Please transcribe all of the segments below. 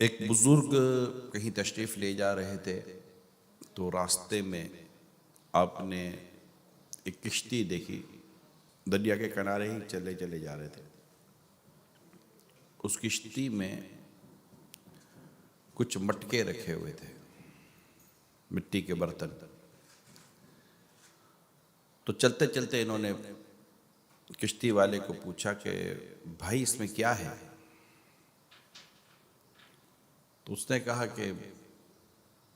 एक बुजुर्ग कहीं तशरीफ ले जा रहे थे तो रास्ते में आपने एक किश्ती देखी। दरिया के किनारे ही चले चले जा रहे थे। उस किश्ती में कुछ मटके रखे हुए थे, मिट्टी के बर्तन। तो चलते चलते इन्होंने किश्ती वाले को पूछा कि भाई इसमें क्या है। तो उसने कहा कि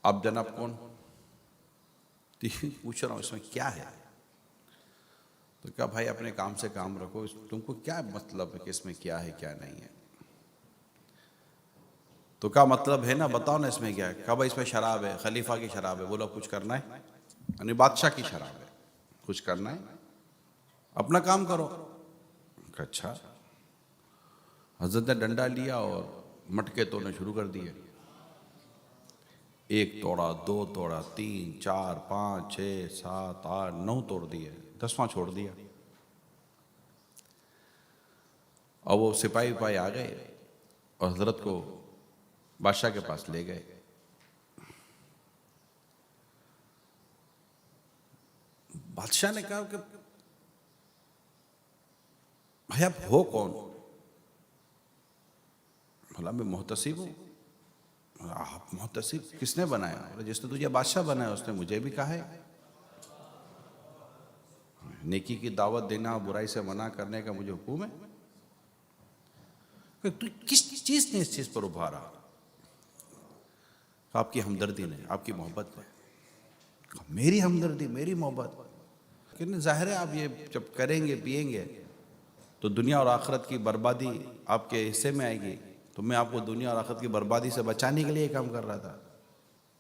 आप जनाब कौन? पूछ रहा हूँ इसमें क्या है। तो क्या भाई अपने काम से काम रखो, तुमको क्या मतलब है कि इसमें क्या है क्या नहीं है। तो क्या मतलब है ना, बताओ ना इसमें क्या है। कहा भाई इसमें शराब है, खलीफा की शराब है। बोला कुछ करना है? यानी बादशाह की शराब है, कुछ करना है, अपना काम करो। अच्छा। हजरत ने डंडा लिया और मटके तोड़ने शुरू कर दिए। एक तोड़ा, दो तोड़ा, तीन, चार, पाँच, छः, सात, आठ, 9 तोड़ दिए, 10वां छोड़ दिया। और वो सिपाही विपाही आ गए और हजरत को बादशाह के पास ले गए। बादशाह ने कहा कि भाई आप हो कौन? बोला मैं मोहतसिब हूँ। आप मोहतसिब? किसने बनाया? बोला जिसने तुझे बादशाह बनाया उसने मुझे भी कहा है। नेकी की दावत देना, बुराई से मना करने का मुझे हुक्म है। कि तू किस चीज ने इस चीज पर उभारा? आपकी हमदर्दी ने, आपकी मोहब्बत ने। मेरी हमदर्दी, मेरी मोहब्बत? कि जाहिर है आप ये जब करेंगे पिएंगे तो दुनिया और आखिरत की बर्बादी आपके हिस्से में आएगी। तो मैं आपको दुनिया और आखिरत की बर्बादी से बचाने के लिए काम कर रहा था।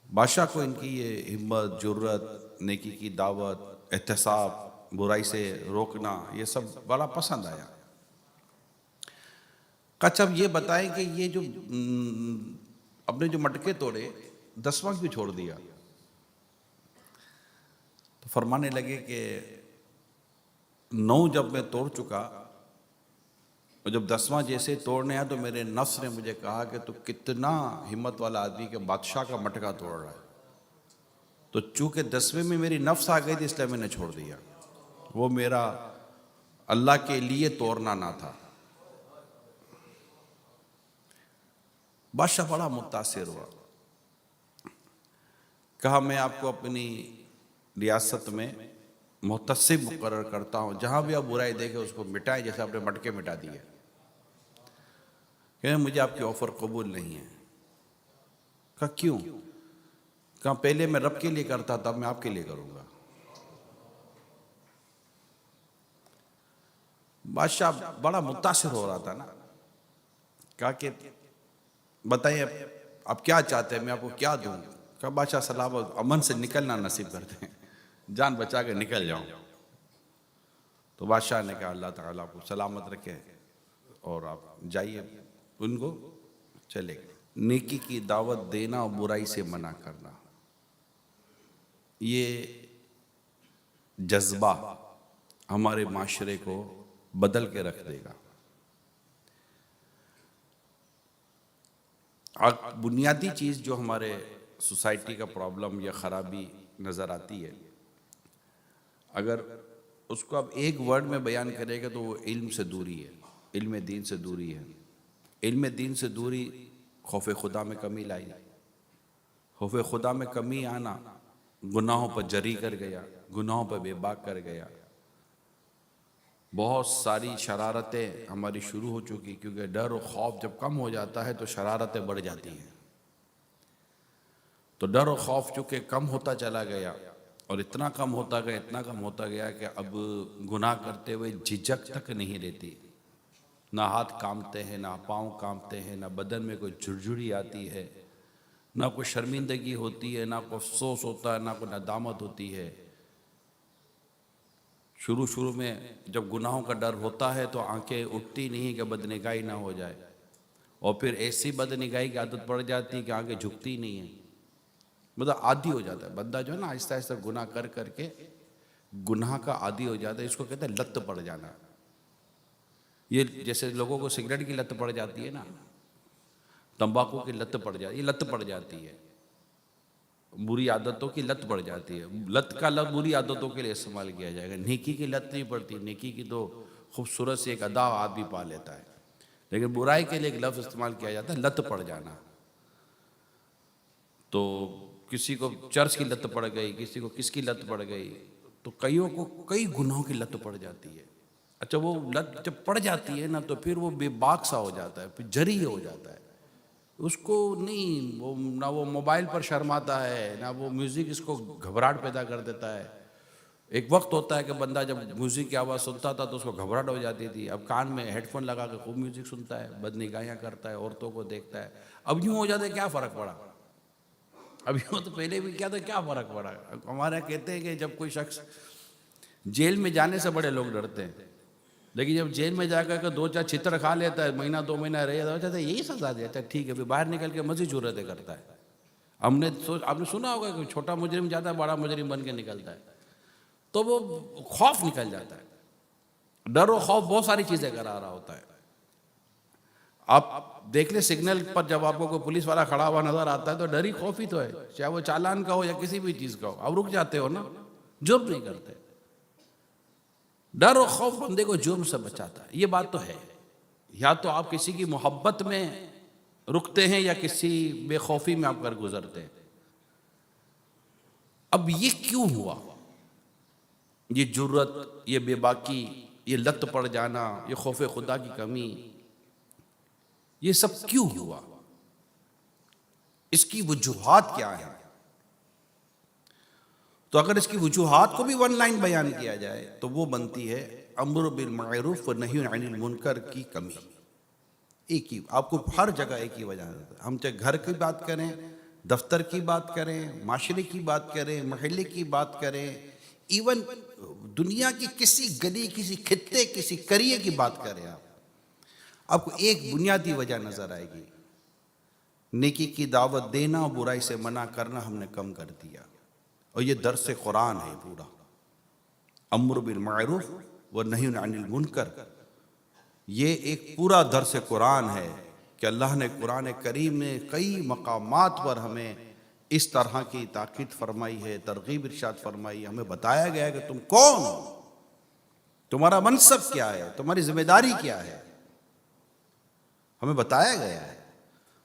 बादशाह को इनकी ये हिम्मत, जुर्रत, नेकी की दावत, एहतसाब, बुराई से रोकना, ये सब बड़ा पसंद आया। कच्छ अब ये बताएं कि ये जो अपने जो मटके तोड़े 10वां क्यों छोड़ दिया? तो फरमाने लगे कि 9 जब मैं तोड़ चुका और जब 10वां जैसे तोड़ने आया तो मेरे नफ्स ने मुझे कहा कि तू कितना हिम्मत वाला आदमी के बादशाह का मटका तोड़ रहा है। तो चूंकि 10वें में मेरी नफ्स आ गई थी इसलिए मैंने छोड़ दिया। वो मेरा अल्लाह के लिए तोड़ना ना था। बादशाह बड़ा मुतासिर हुआ। कहा मैं आपको अपनी रियासत में मुहतसिब मुकर्रर करता हूँ, जहां भी आप बुराई देखे उसको मिटाएं, जैसे आपने मटके मिटा दिए। कहा मुझे आपकी ऑफर कबूल नहीं है। कहा क्यों? कहा पहले मैं रब के लिए करता था, अब मैं आपके लिए करूंगा। बादशाह बड़ा मुतासिर हो रहा था ना। कहा कि बताइए आप क्या चाहते हैं, मैं आपको क्या दूं? कहा बादशाह सलामत अमन से निकलना नसीब करते हैं, जान बचा के निकल जाऊं। तो बादशाह ने कहा अल्लाह ताला आपको सलामत रखे और आप जाइए। उनको चले गए। नेकी की दावत देना और बुराई से मना करना, ये जज्बा हमारे माशरे को बदल के रख देगा। बुनियादी चीज़ जो हमारे सोसाइटी का प्रॉब्लम या ख़राबी नज़र आती है, अगर उसको आप एक वर्ड में बयान करेगा तो वो इल्म से दूरी है, इल्म दीन से दूरी है। इल्म दीन से दूरी खौफ खुदा में कमी लाई। खौफ खुदा में कमी आना गुनाहों पर जरी कर गया, गुनाहों पर बेबाक कर गया। बहुत सारी शरारतें हमारी शुरू हो चुकी, क्योंकि डर और खौफ जब कम हो जाता है तो शरारतें बढ़ जाती हैं। तो डर और खौफ चूँकि कम होता चला गया और इतना कम होता गया, इतना कम होता गया कि अब गुनाह करते हुए झिझक तक नहीं रहती। ना हाथ कांपते हैं, ना पाँव कांपते हैं, ना बदन में कोई झुरझुरी आती है, ना कोई शर्मिंदगी होती है, ना कोई अफसोस होता है, ना कोई नदामत होती है। शुरू शुरू में जब गुनाहों का डर होता है तो आंखें उठती नहीं कि बदनिगाही ना हो जाए, और फिर ऐसी बदनिगाही की आदत पड़ जाती है कि आंखें झुकती नहीं है। मतलब आदी हो जाता है बंदा, जो है ना, आहिस्ता आहिस्ता गुनाह कर करके गुनाह का आदी हो जाता है। इसको कहते हैं लत पड़ जाना। ये जैसे लोगों को सिगरेट की लत पड़ जाती है ना, तंबाकू की लत पड़ जाती है, लत पड़ जाती है, बुरी आदतों की लत पड़ जाती है। लत का लत बुरी आदतों के लिए इस्तेमाल किया जाएगा, नेकी की लत नहीं पड़ती। नेकी की तो खूबसूरत सी एक अदा आदमी पा लेता है, लेकिन बुराई के लिए एक लफ्ज़ इस्तेमाल किया जाता है, लत पड़ जाना। तो किसी को चर्च की लत पड़ गई, किसी को किसकी लत पड़ गई, तो कईयों को कई गुनाहों की लत पड़ जाती है। अच्छा, वो लत जब पड़ जाती है ना, तो फिर वो बेबाक सा हो जाता है, फिर जरी हो जाता है। उसको नहीं, वो ना वो मोबाइल पर शर्माता है, ना वो म्यूज़िक इसको घबराहट पैदा कर देता है। एक वक्त होता है कि बंदा जब म्यूज़िक की आवाज़ सुनता था तो उसको घबराहट हो जाती थी। अब कान में हेडफोन लगा के खूब म्यूज़िक सुनता है, बदनिगाहियाँ करता है, औरतों को देखता है। अब यूँ हो जाता है, क्या फ़र्क पड़ा? अब यूँ तो पहले भी क्या था, क्या फ़र्क पड़ा? हमारे यहाँ कहते हैं कि जब कोई शख्स जेल में जाने से बड़े लोग डरते हैं, लेकिन जब जेल में जाकर के 2-4 छितर खा लेता है, महीना 2 महीना रह जाता है, यही सजा देता है, ठीक है, फिर बाहर निकल के मज़ीद जुर्रतें करता है। आपने सुना होगा कि छोटा मुजरिम जाता है, बड़ा मुजरिम बन के निकलता है, तो वो खौफ निकल जाता है। डर और खौफ बहुत सारी चीज़ें करा रहा होता है। आप देख ले, सिग्नल पर जब आपको कोई पुलिस वाला खड़ा हुआ नजर आता है तो डर ही खौफ ही तो है, चाहे वो चालान का हो या किसी भी चीज़ का हो। आप रुक जाते हो ना, जुर्म नहीं करते। डर और खौफ बंदे को जुर्म से बचाता है, ये बात तो है। या तो आप किसी की मोहब्बत में रुकते हैं या किसी बेखौफी में आप कर गुजरते हैं। अब ये क्यों हुआ? ये जुर्रत, ये बेबाकी, ये लत पड़ जाना, ये खौफ खुदा की कमी, ये सब क्यों हुआ? इसकी वजूहात क्या है? तो अगर इसकी वजूहात को भी वन लाइन बयान किया जाए तो वो बनती है अम्र बिल मारूफ व नही अनिल मुनकर की कमी। एक ही, आपको हर जगह एक ही वजह है। हम चाहे घर की बात करें, दफ्तर की बात करें, माशरे की बात करें, महल्ले की बात करें, इवन दुनिया की किसी गली, किसी खित्ते, किसी करिए की बात करें, आपको एक बुनियादी वजह नजर आएगी, नेकी की दावत देना और बुराई से मना करना हमने कम कर दिया। और ये दर्स कुरान है पूरा, अम्र बिल मारूफ व नही अनिल मुनकर। ये एक पूरा दर्स कुरान है कि अल्लाह ने कुरान करीम में कई मकामात पर हमें इस तरह की ताकीद फरमाई है, तरगीब इरशाद फरमाई है। हमें बताया गया है कि तुम कौन हो, तुम्हारा मनसब क्या है, तुम्हारी जिम्मेदारी क्या है, हमें बताया गया है।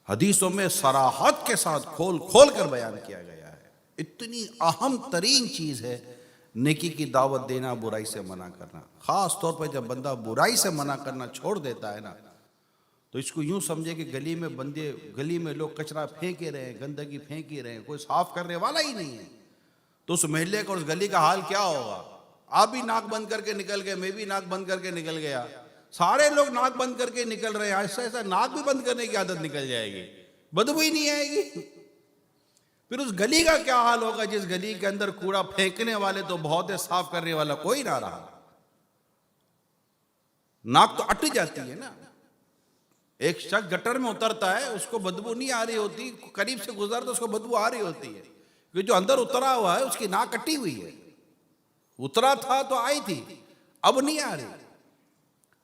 हदीसों में सराहत के साथ खोल खोल कर बयान किया गया है। इतनी अहम तरीन चीज़ है नेकी की दावत देना, बुराई से मना करना। ख़ास तौर पर जब बंदा बुराई से मना करना छोड़ देता है ना, तो इसको यूँ समझे कि गली में लोग कचरा फेंक ही रहे हैं, गंदगी फेंक ही रहे हैं, कोई साफ करने वाला ही नहीं है, तो उस महल्ले का, उस गली का हाल क्या होगा? आप भी नाक बंद करके निकल गए, मैं भी नाक बंद करके निकल गया, सारे लोग नाक बंद करके निकल रहे हैं, ऐसा ऐसा नाक भी बंद करने की आदत निकल जाएगी, बदबू ही नहीं आएगी। फिर उस गली का क्या हाल होगा जिस गली के अंदर कूड़ा फेंकने वाले तो बहुत है, साफ करने वाला कोई ना रहा। नाक तो अट जाती है ना। एक शख्स गटर में उतरता है, उसको बदबू नहीं आ रही होती, करीब से गुजरता तो उसको बदबू आ रही होती है, क्योंकि जो अंदर उतरा हुआ है उसकी नाक कटी हुई है। उतरा था तो आई थी, अब नहीं आ रही।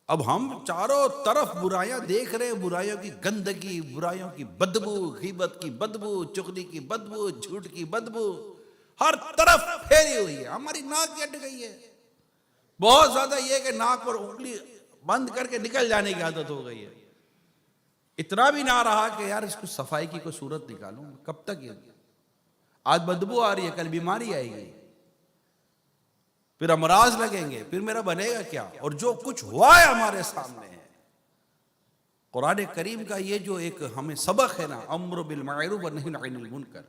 अब हम चारों तरफ बुराइयां देख रहे हैं, बुराइयों की गंदगी, बुराइयों की बदबू, गीबत की बदबू, चुगली की बदबू, झूठ की बदबू हर तरफ फैली हुई है। हमारी नाक अट गई है। बहुत ज्यादा ये कि नाक पर उंगली बंद करके निकल जाने की आदत हो गई है। इतना भी ना रहा कि यार इसको सफाई की कोई सूरत निकालूं। कब तक ये, आज बदबू आ रही है, कल बीमारी आएगी, फिर अमराज लगेंगे, फिर मेरा बनेगा क्या? और जो कुछ हुआ है हमारे सामने है। कुरान करीम का ये जो एक हमें सबक है ना, अम्र बिल मारूफ व नही अनिल मुनकर,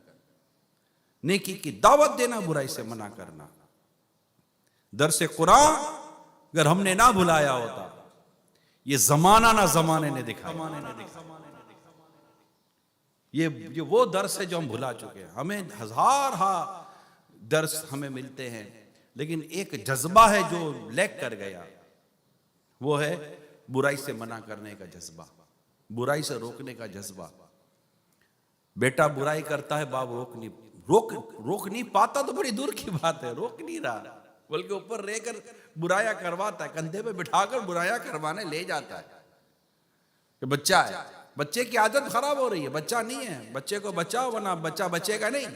नेकी की दावत देना, बुराई से मना करना। दर्स कुरान अगर हमने ना भुलाया होता, ये जमाना ना जमाने ने दिखाया। ये वो दर्स है जो हम भुला चुके हैं। हमें हजार दर्स हमें मिलते हैं, लेकिन एक जज्बा है जो लैक कर गया, वो है बुराई से मना करने का जज्बा, बुराई से रोकने का जज्बा। बेटा बुराई करता है, बाप रोक नहीं पाता तो बड़ी दूर की बात है, रोक नहीं रहा, बल्कि ऊपर रहकर बुराया करवाता है, कंधे पे बिठाकर बुराया करवाने ले जाता है। कि बच्चा है, बच्चे की आदत खराब हो रही है, बच्चा नहीं है, बच्चे को बचाओ वरना बच्चा बचेगा नहीं।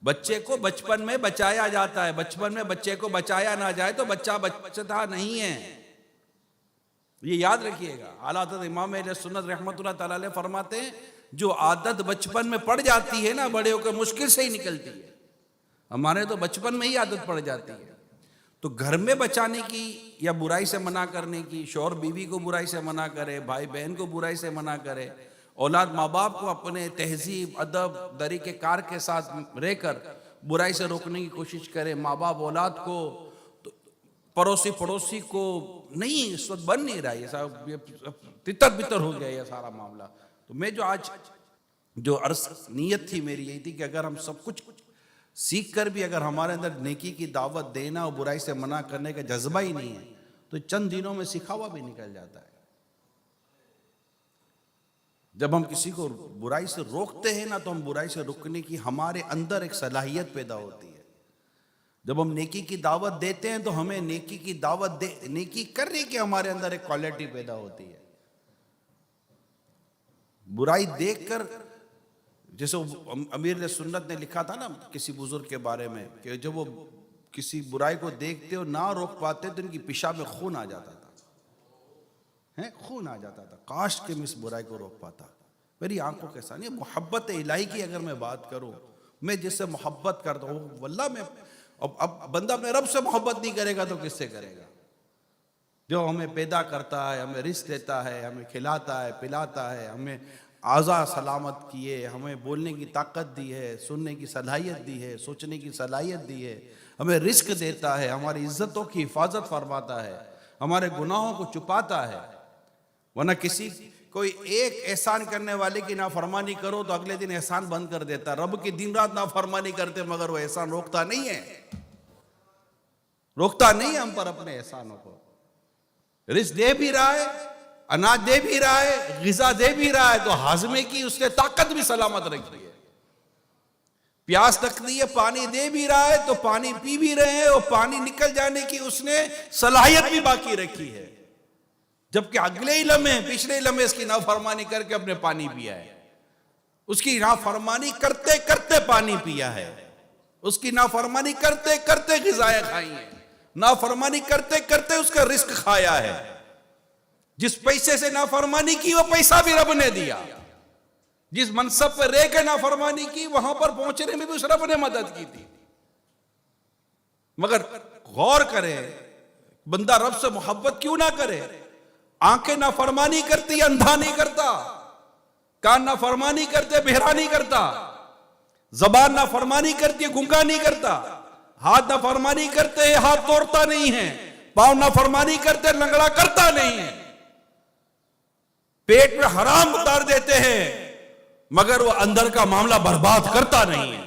बच्चे को बचपन में बचाया जाता है, बचपन में बच्चे को बचाया ना जाए तो बच्चा बचता नहीं है, ये याद रखिएगा। आला हज़रत इमाम अहले सुन्नत रहमतुल्लाह तआला अलैह फरमाते हैं, जो आदत बचपन में पड़ जाती है ना, बड़े होकर मुश्किल से ही निकलती है। हमारे तो बचपन में ही आदत पड़ जाती है। तो घर में बचाने की या बुराई से मना करने की, शौहर बीवी को बुराई से मना करे, भाई बहन को बुराई से मना करे, औलाद माँ बाप को अपने तहजीब अदब तरीके कार के साथ रहकर बुराई से रोकने की कोशिश करे, माँ बाप औलाद को, तो पड़ोसी को नहीं, इस वक्त बन नहीं रहा है, ये तितर बितर हो गया ये सारा मामला। तो मैं जो आज जो अर्ज नीयत थी मेरी यही थी कि अगर हम सब कुछ सीख कर भी अगर हमारे अंदर नेकी की दावत देना और बुराई से मना करने का जज्बा ही नहीं है तो चंद दिनों में सीखा हुआ भी निकल जाता है। जब हम किसी को बुराई से रोकते हैं ना, तो हम बुराई से रोकने की हमारे अंदर एक सलाहियत पैदा होती है। जब हम नेकी की दावत देते हैं तो हमें नेकी की दावत नेकी करने की हमारे अंदर एक क्वालिटी पैदा होती है। बुराई देखकर, जैसे अमीर ने सुन्नत ने लिखा था ना किसी बुजुर्ग के बारे में कि जब वो किसी बुराई को देखते और ना रोक पाते तो इनकी पेशाब में खून आ जाता था, है खून आ जाता था। काश के मैं इस बुराई को रोक पाता। मेरी आंखों के सामने मोहब्बत इलाही की अगर मैं बात करूं, मैं जिससे मोहब्बत करता हूँ वल्लाह मैं, अब बंदा अपने रब से मोहब्बत नहीं करेगा तो किससे करेगा? जो हमें पैदा करता है, हमें रिस्क देता है, हमें खिलाता है, पिलाता है, हमें आज़ा सलामत किए, हमें बोलने की ताकत दी है, सुनने की सलाहियत दी है, सोचने की सलाहियत दी है, हमें रिस्क देता है, हमारी इज्जतों की हिफाजत फरमाता है, हमारे गुनाहों को छुपाता है। वरना किसी कोई एक एहसान करने वाले की नाफरमानी करो तो अगले दिन एहसान बंद कर देता है। रब की दिन रात नाफरमानी करते मगर वो एहसान रोकता नहीं है, रोकता नहीं है हम पर अपने एहसानों को। रिस्क दे भी रहा है, अनाज दे भी रहा है, गिज़ा दे भी रहा है, तो हाजमे की उसने ताकत भी सलामत रखी है। प्यास लगती है, पानी दे भी रहा है तो पानी पी भी रहे हैं, और पानी निकल जाने की उसने सलाहियत भी बाकी रखी है। जबकि अगले ही लम्हे, पिछले लम्हे इसकी नाफरमानी करके अपने पानी पिया है, उसकी नाफरमानी करते करते पानी पिया है, उसकी नाफरमानी करते करते गिज़ाएं खाई है, नाफरमानी करते करते उसका रिस्क खाया है। जिस पैसे से नाफरमानी की वो पैसा भी रब ने दिया, जिस मनसब पर रह के नाफरमानी की वहां पर पहुंचने में भी उस रब ने मदद की थी। मगर गौर करे, बंदा रब से मोहब्बत क्यों ना करे? आंखें नाफरमानी करती, अंधा नहीं करता, कान नाफरमानी करते, बहरा नहीं करता, जबान नाफरमानी करती है, गूंगा नहीं करता, हाथ नाफरमानी करते हैं, हाथ तोड़ता नहीं है, पांव नाफरमानी करते, लंगड़ा करता नहीं है, पेट में हराम उतार देते हैं मगर वो अंदर का मामला बर्बाद करता नहीं है।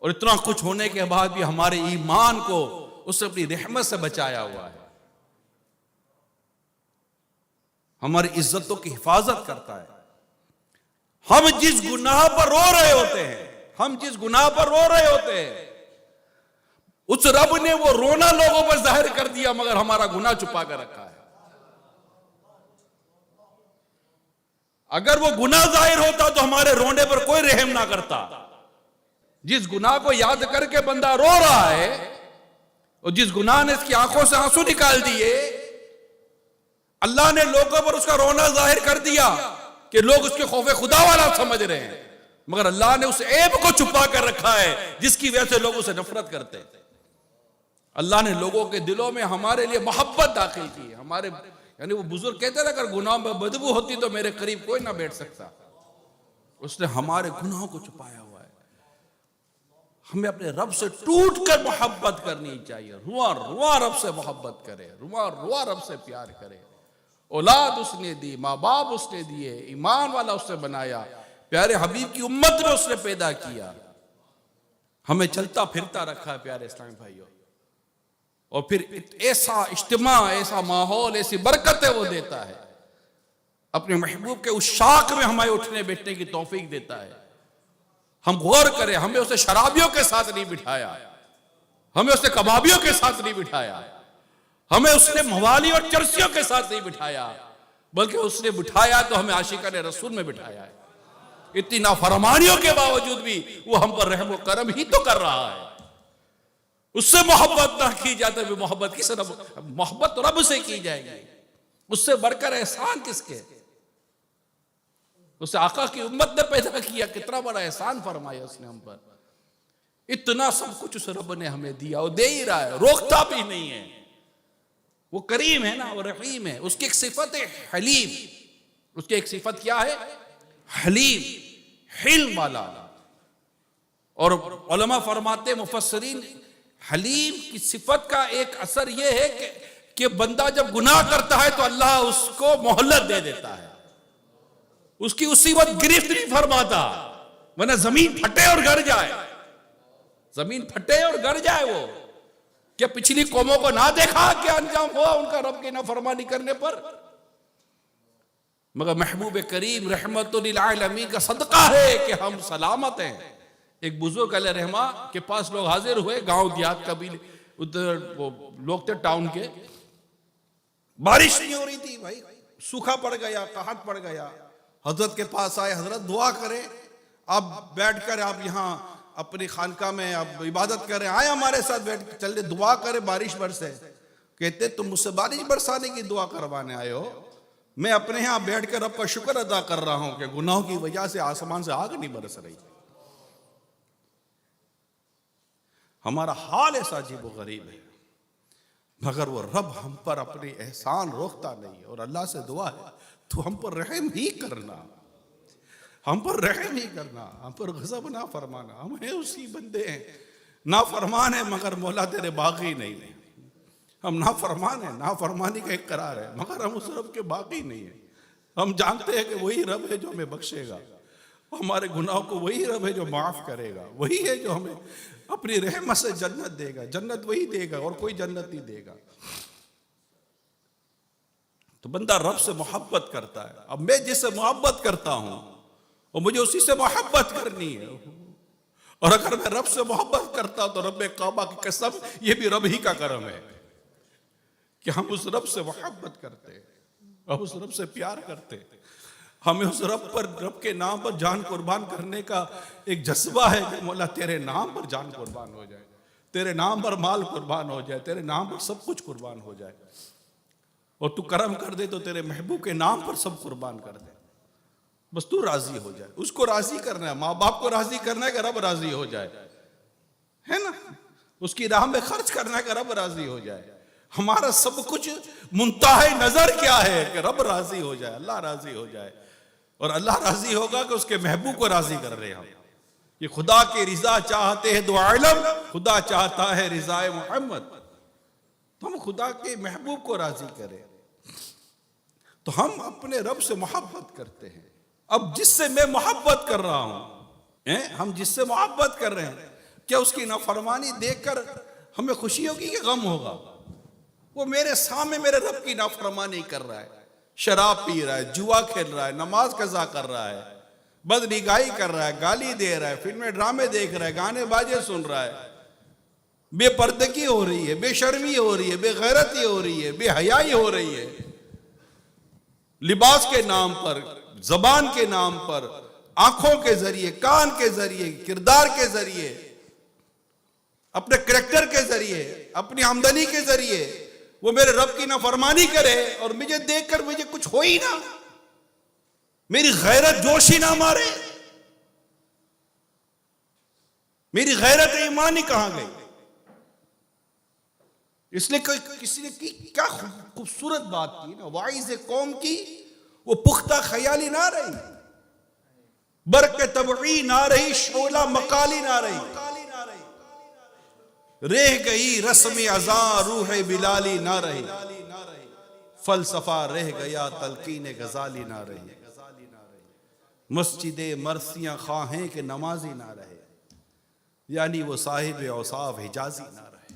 और इतना कुछ होने के बाद भी हमारे ईमान को उसने अपनी रहमत से बचाया हुआ है, हमारी इज्जतों की हिफाजत करता है। हम जिस गुनाह पर रो रहे होते हैं, हम जिस गुनाह पर रो रहे होते हैं, उस रब ने वो रोना लोगों पर जाहिर कर दिया मगर हमारा गुनाह छुपा कर रखा है। अगर वो गुनाह जाहिर होता तो हमारे रोने पर कोई रहम ना करता। जिस गुनाह को याद करके बंदा रो रहा है और जिस गुनाह ने इसकी आंखों से आंसू निकाल दिए, अल्लाह ने लोगों पर उसका रोना जाहिर कर दिया कि लोग उसके खौफे खुदा वाला समझ रहे हैं, मगर अल्लाह ने उस ऐब को छुपा कर रखा है जिसकी वजह से लोग उसे नफरत करते हैं। अल्लाह ने लोगों के दिलों में हमारे लिए मोहब्बत दाखिल की है। हमारे यानी वो बुजुर्ग कहते थे अगर गुनाह में बदबू होती तो मेरे करीब कोई ना बैठ सकता। उसने हमारे गुनाहों को छुपाया हुआ है। हमें अपने रब से टूट कर मोहब्बत करनी चाहिए। रुआ रुआ रब से मोहब्बत करे, रुआ रुआ रब से प्यार करे। औलाद उसने दी, माँ बाप उसने दिए, ईमान वाला उसने बनाया, प्यारे हबीब की उम्मत में उसने पैदा किया, हमें चलता फिरता रखा है प्यारे इस्लामी भाइयों। और फिर ऐसा इज्तिमा, ऐसा माहौल, ऐसी बरकतें वो देता है, अपने महबूब के उस शाख में हमें उठने बैठने की तौफीक देता है। हम गौर करें, हमें उसे शराबियों के साथ नहीं बिठाया, हमें उसे कबाबियों के साथ नहीं बिठाया, हमें उसने मवाली और चर्सियों के साथ नहीं बिठाया, बल्कि उसने बिठाया तो हमें आशिकाने रसूल में बिठाया है। इतनी नाफरमानियों के बावजूद भी वो हम पर रहम व करम ही तो कर रहा है। उससे मोहब्बत ना की जाए तो मोहब्बत किस मोहब्बत तो रब से की जाएगी। उससे बढ़कर एहसान किसके? उसे आका की उम्मत ने पैदा किया, कितना बड़ा एहसान फरमाया उसने हम पर। इतना सब कुछ उस रब ने हमें दिया और दे ही रहा है, रोकता भी नहीं है। वो करीम है ना, वो रहीम है। उसकी एक सिफत है हलीम। उसकी एक सिफत क्या है? हलीम, हिल्म वाला। और उलमा फरमाते मुफस्सरीन, हलीम की सिफत का एक असर यह है कि बंदा जब गुनाह करता है तो अल्लाह उसको मोहलत दे देता है, उसकी उसी वक्त गिरफ्त नहीं फरमाता, वरना जमीन फटे और गिर जाए। जमीन फटे और गिर जाए। वो क्या पिछली कौमों को ना देखा क्या अंजाम हुआ उनका रब की नाफरमानी करने पर? मगर महबूब करीम रहमतुल लिल आलमीन का सदका है कि हम सलामत हैं। एक बुजुर्ग अल रहमा के पास लोग हाजिर हुए, गांव देहात कबीले उधर वो लोग थे टाउन के। बारिश नहीं हो रही थी भाई, सूखा पड़ गया, कहत पड़ गया। हजरत के पास आए, हजरत दुआ करें, आप बैठकर आप यहाँ अपनी खानका में आप इबादत करें, आए हमारे साथ बैठ चल दुआ करें बारिश बरसे। कहते तुम मुझसे बारिश बरसाने की दुआ करवाने आए हो? मैं अपने यहाँ बैठकर रब का शुक्र अदा कर रहा हूं कि गुनाहों की वजह से आसमान से आग नहीं बरस रही। हमारा हाल ऐसा अजीब व गरीब है, मगर वो रब हम पर अपनी एहसान रोकता नहीं है। और अल्लाह से दुआ है तू हम पर रहम ही करना, हम पर रहम ही करना, हम पर गज़ब ना फरमाना। हम हैं उसी बंदे हैं, ना फरमान है मगर मौला तेरे बागी नहीं है। हम ना फरमान है, ना फरमानी का इकरार है, मगर हम उस रब के बागी नहीं है। हम जानते हैं कि वही रब है जो हमें बख्शेगा, हमारे गुनाहों को वही रब है जो माफ करेगा, वही है जो हमें अपनी रहमत से जन्नत देगा। जन्नत वही देगा और कोई जन्नत नहीं देगा। तो बंदा रब से मोहब्बत करता है। अब मैं जिससे मोहब्बत करता हूं और मुझे उसी से मोहब्बत करनी है, और अगर मैं रब से मोहब्बत करता हूं तो रब काबा की कसम, ये भी रब ही का करम है कि हम उस रब से मोहब्बत करते हैं, हम उस रब से प्यार करते हैं। हमें उस रब पर, रब के नाम पर जान कुर्बान करने का एक जज्बा है कि मौला तेरे नाम पर जान कुर्बान हो जाए, तेरे नाम पर माल कुर्बान हो जाए, तेरे नाम पर सब कुछ कुर्बान हो जाए। और तू करम कर दे तो तेरे महबूब के नाम पर सब कुर्बान कर दे, बस तू राजी हो जाए। उसको राजी करना है, माँ बाप को राजी करना है कि रब राजी हो जाए, है ना। उसकी राह में खर्च करना है कि रब राजी हो जाए। हमारा सब कुछ मुंताहे नजर क्या है कि रब राजी हो जाए, अल्लाह राजी हो जाए। और अल्लाह राजी होगा कि उसके महबूब को राजी कर रहे हैं हम। ये खुदा की रिजा चाहते हैं दो आलम, खुदा चाहता है रिजाए मोहम्मद। तो हम खुदा के महबूब को राजी करें तो हम अपने रब से मोहब्बत करते हैं। अब जिससे मैं मोहब्बत कर रहा हूं, हम जिससे मोहब्बत कर रहे हैं, क्या उसकी नाफरमानी देखकर हमें खुशी होगी कि गम होगा? वो मेरे सामने मेरे रब की नाफरमानी कर रहा है, शराब पी रहा है, जुआ खेल रहा है, नमाज कज़ा कर रहा है, बदनिगाही कर रहा है, गाली दे रहा है, फिल्में ड्रामे देख रहा है, गाने बाजे सुन रहा है, बेपर्दगी हो रही है, बेशर्मी हो रही है, बेगैरती हो रही है, बेहयाई हो रही है। लिबास के नाम पर, जबान के नाम पर, आंखों के जरिए, कान के जरिए, किरदार के जरिए, अपने करैक्टर के जरिए, अपनी आमदनी के जरिए वो मेरे रब की नाफरमानी करे और मुझे देखकर मुझे कुछ हो ही ना, मेरी गैरत जोश ही ना मारे, मेरी गैरत ईमानी कहां गई? इसलिए किसी ने की क्या खूबसूरत बात की ना, वाइज कौम की वो पुख्ता ख्याली ना रही, बरक तबई ना रही, शोला मकाली ना रही, रह गई रस्म अज़ा रूह बिलाली ना रही, फलसफा रह गया तलकीन गजाली ना रही, मस्जिदे मरसियां खाहें के नमाजी ना रहे, यानी वो साहिब औसाफ हिजाजी ना रहे।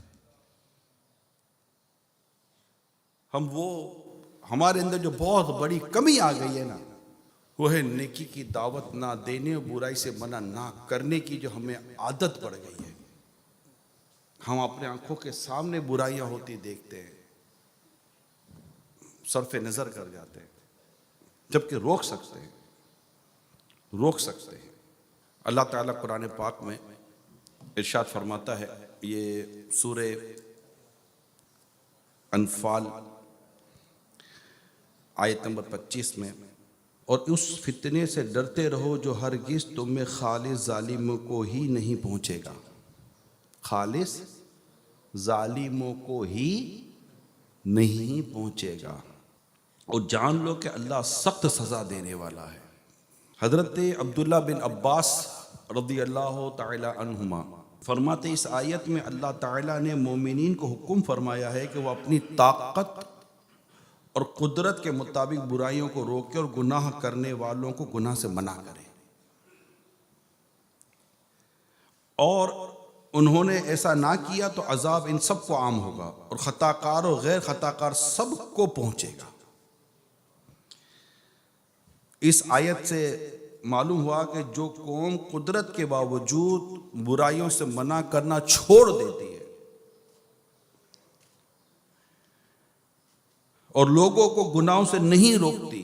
हम वो, हमारे अंदर जो बहुत बड़ी कमी आ गई है ना, वो है नेकी की दावत ना देने और बुराई से मना ना करने की जो हमें आदत पड़ गई है। हम अपने आंखों के सामने बुराइयां होती देखते हैं, सरफे नजर कर जाते हैं। जबकि रोक सकते हैं, रोक सकते हैं। अल्लाह ताला कुरान पाक में इरशाद फरमाता है, ये सूरे अनफाल आयत नंबर 25 में, और उस फितने से डरते रहो जो हरगिज़ तुम में खालिस जालिमों को ही नहीं पहुँचेगा। खालिस जालिमों को ही नहीं पहुँचेगा, और जान लो कि अल्लाह सख्त सज़ा देने वाला है। हज़रत अब्दुल्ला बिन अब्बास रज़ी अल्लाह ताला अन्हुमा फरमाते, इस आयत में अल्लाह ताला ने मोमिनीन को हुक्म फरमाया है कि वह अपनी ताकत और कुदरत के मुताबिक बुराइयों को रोके और गुनाह करने वालों को गुनाह से मना करे। और उन्होंने ऐसा ना किया तो अजाब इन सबको आम होगा और खताकार और गैर खताकार सबको पहुंचेगा। इस आयत से मालूम हुआ कि जो कौम कुदरत के बावजूद बुराइयों से मना करना छोड़ देती है और लोगों को गुनाहों से नहीं रोकती,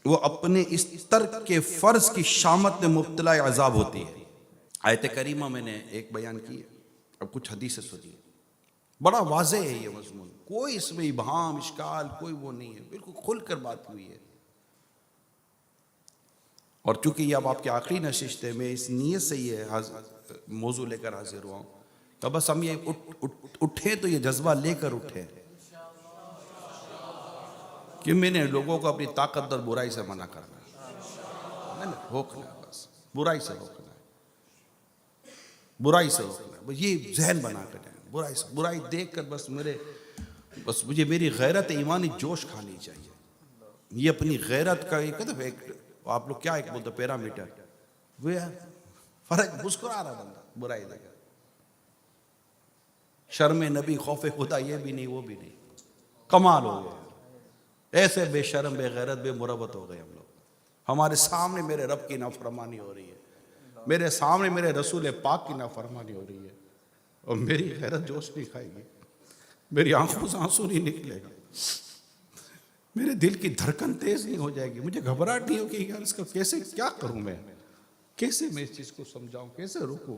वो अपने इस तर्क के फर्ज की शामत में मुब्तला अजाब होती है। आयत करीमा मैंने एक बयान की है, अब कुछ हदीसें सुनिए। बड़ा वाज़ेह है ये मज़मून, कोई इसमें इबहाम इश्काल कोई वो नहीं है, बिल्कुल खुलकर बात हुई है। और चूंकि ये अब आपकी आखिरी नशिस्त है, मैं इस नीयत से ये मौजू लेकर हाजिर हुआ हूँ, तो बस हम ये उठे तो ये जज्बा लेकर उठे कि मैंने लोगों को अपनी ताकत और बुराई से मना करना है, रोकना है, बस बुराई से रोकना है, बुराई से रोकना है। बस ये जहन बना कर जाए, बुराई से, बुराई देख कर बस मुझे मेरी गैरत ईमानी जोश खानी चाहिए। ये अपनी गैरत का एक आप लोग क्या एक बोलते पैरामीटर, वो यार फर्क, मुस्कुरा रहा बंदा बुराई देगा, शर्म नबी खौफ खुदा ये भी नहीं वो भी नहीं, कमाल हो गया। ऐसे बेशर्म बेगैरत बेमुरवत हो गए हम लोग। हमारे सामने मेरे रब की नाफरमानी हो रही है, मेरे सामने मेरे रसूल पाक की नाफरमानी हो रही है, और मेरी गैरत जोश नहीं खाएगी, मेरी आंखों से आंसू नहीं निकलेगा, मेरे दिल की धड़कन तेज नहीं हो जाएगी, मुझे घबराहट नहीं होगी यार इसका कैसे क्या करूं मैं, कैसे मैं इस चीज़ को समझाऊं, कैसे रुकूं।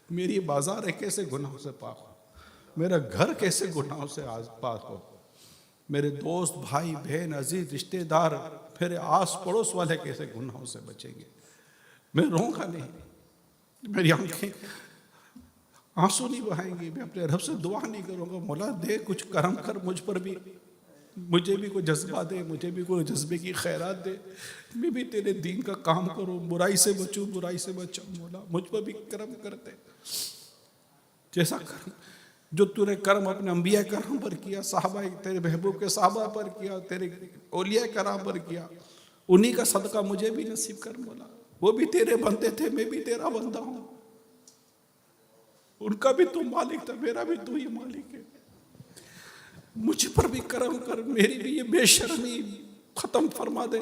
मेरी बाजार है कैसे गुनाहों से पाक हो, मेरा घर कैसे गुनाहों से पाक हो, मेरे दोस्त भाई बहन अजीज रिश्तेदार मेरे आस पड़ोस वाले कैसे गुनाहों से बचेंगे। मैं रोऊंगा नहीं, मेरी आंखें आंसू नहीं बहाएंगी, मैं अपने रब से दुआ नहीं करूंगा, मौला दे कुछ करम कर मुझ पर भी, मुझे भी कोई जज्बा दे, मुझे भी कोई जज्बे की खैरात दे, मैं भी तेरे दीन का काम करूं, बुराई से बचूं, बुराई से बचाऊं। मौला मुझ पर भी करम करते, जैसा करम जो तूने कर्म अपने अंबिया करम पर किया, साहबा तेरे महबूब के साहबा पर किया, तेरे औलिया कराम पर किया, उन्हीं का सदका मुझे भी नसीब कर। मौला वो भी तेरे बंदे थे, मैं भी तेरा बंदा हूं, उनका भी तू मालिक था, मेरा भी तू ही मालिक है। मुझ पर भी करम कर, मेरी भी ये बेशर्मी खत्म फरमा दे।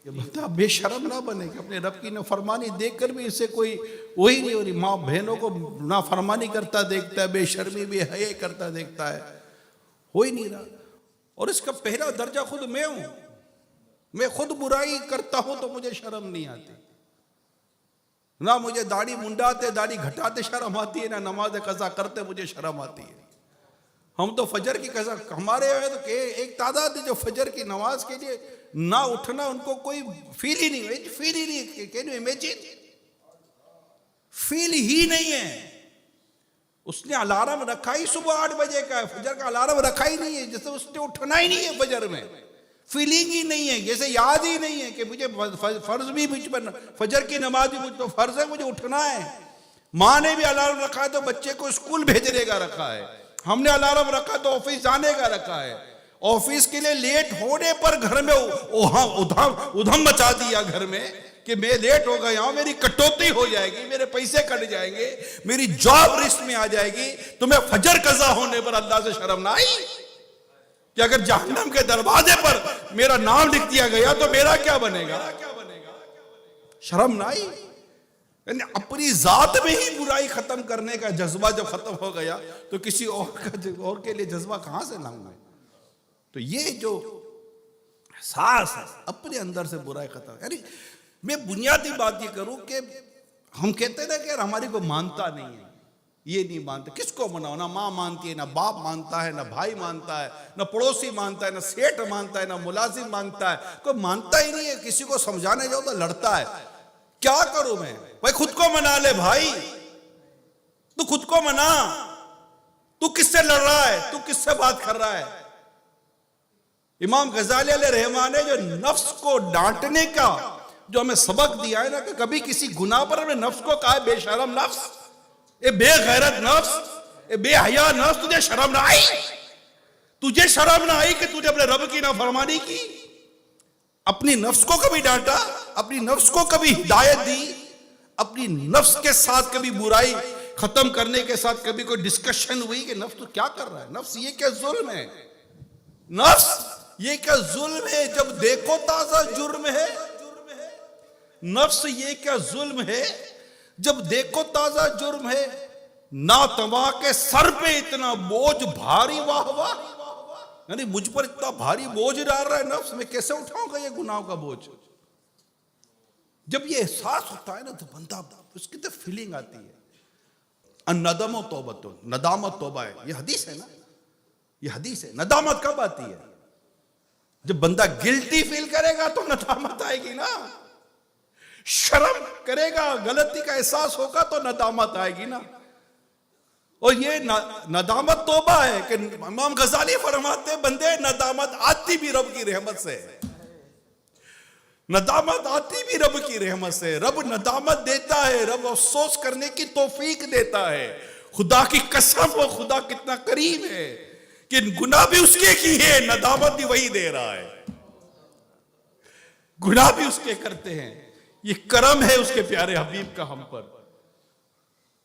ये बंदा बेशर्म ना बने कि अपने रब की नाफरमानी देखकर भी इससे कोई वही नहीं हो रही। माँ बहनों को नाफरमानी करता देखता है, बेशर्मी बेहया करता देखता है, हो ही नहीं रहा। और इसका पहला दर्जा खुद मैं हूं, मैं खुद बुराई करता हूं तो मुझे शर्म नहीं आती, ना मुझे दाढ़ी मुंडाते दाढ़ी घटाते शर्म आती है, ना नमाज कज़ा करते मुझे शर्म आती है। हम तो फजर की कज़ा, हमारे तो एक तादाद है जो फजर की नमाज के लिए ना उठना उनको कोई फील ही नहीं, फील ही नहीं, कैन यू इमेजिन, फील ही नहीं है। उसने अलार्म रखा ही सुबह 8 बजे का है, फजर का अलार्म रखा ही नहीं है, जैसे उसने उठना ही नहीं है फजर में, फीलिंग ही नहीं है, जैसे याद ही नहीं है कि मुझे फर्ज भी मुझ पर, फजर की नमाज भी मुझ पर फर्ज है, मुझे उठना है। माँ ने भी अलार्म रखा है तो बच्चे को स्कूल भेजने का रखा है, हमने अलार्म रखा तो ऑफिस जाने का रखा है। ऑफिस के लिए लेट होने पर घर में उधम मचा दिया घर में कि मैं लेट हो गया हूं, मेरी कटौती हो जाएगी, मेरे पैसे कट जाएंगे, मेरी जॉब रिस्क में आ जाएगी, तो मैं फजर कज़ा होने पर अल्लाह से शर्म ना आई कि अगर जहन्नम के दरवाजे पर मेरा नाम लिख दिया गया तो मेरा क्या बनेगा, शर्म ना आई। अपनी जात में ही बुराई खत्म करने का जज्बा जब खत्म हो गया तो किसी और के लिए जज्बा कहां से लाऊं मैं। तो ये जो एहसास है अपने अंदर से बुराई खत्म। यानी मैं बुनियादी बात ये करूं कि हम कहते हैं ना कि यार हमारी को मानता नहीं है, ये नहीं मानते, किसको मनाओ? ना माँ मानती है, ना बाप मानता है, ना भाई मानता है, ना पड़ोसी मानता है, ना सेठ मानता है, ना मुलाजिम मानता है, कोई मानता ही नहीं है। किसी को समझाने जाओ तो लड़ता है। क्या करूं मैं? भाई खुद को मना ले भाई, तू खुद को मना। तू किससे लड़ रहा है? तू किससे बात कर रहा है? इमाम गजाली अलैहिर्रहमान ने जो नफ्स को डांटने का जो हमें सबक दिया है ना, कि कभी किसी गुनाह पर हमें नफ्स को कहा, बेशरम नफ्स, ए बेगैरत नफ्स, ए बेहया नफ्स, तुझे शर्म ना आई? तुझे शर्म ना आई कि तूने अपने रब की नाफरमानी की? अपनी नफ्स को कभी डांटा? अपनी नफ्स को कभी हिदायत दी? अपनी नफ्स के साथ कभी बुराई खत्म करने के साथ कभी कोई डिस्कशन हुई कि नफ्स तो क्या कर रहा है? नफ्स ये क्या जुल्म है? नफ्स ये क्या जुल्म है? जब देखो ताजा जुर्म है। नफ्स ये क्या जुल्म है? जब देखो ताजा जुर्म है। ना तवा के सर पे इतना बोझ भारी, वाह वाह, यानी मुझ पर इतना भारी बोझ डाल रहा है नफ्स, मैं कैसे उठाऊंगा ये गुनाहों का बोझ? जब ये एहसास होता है ना तो बंदा, उसकी तो फीलिंग आती है, नदम तौबत, नदामत तौबा है। ये हदीस है ना, ये हदीस है। नदामत कब आती है? जब बंदा गिल्टी फील करेगा तो नदामत आएगी ना। शर्म करेगा, गलती का एहसास होगा तो नदामत आएगी ना। और ये नदामत तौबा है कि इमाम गजाली फरमाते, बंदे नदामत आती भी रब की रहमत से, नदामत आती भी रब की रहमत से। रब नदामत देता है, रब अफसोस करने की तौफीक देता है। खुदा की कसम, वो खुदा कितना करीम है कि गुनाह भी उसके की है, नदामत भी वही दे रहा है। गुनाह भी उसके करते हैं, ये करम है उसके प्यारे हबीब का हम पर,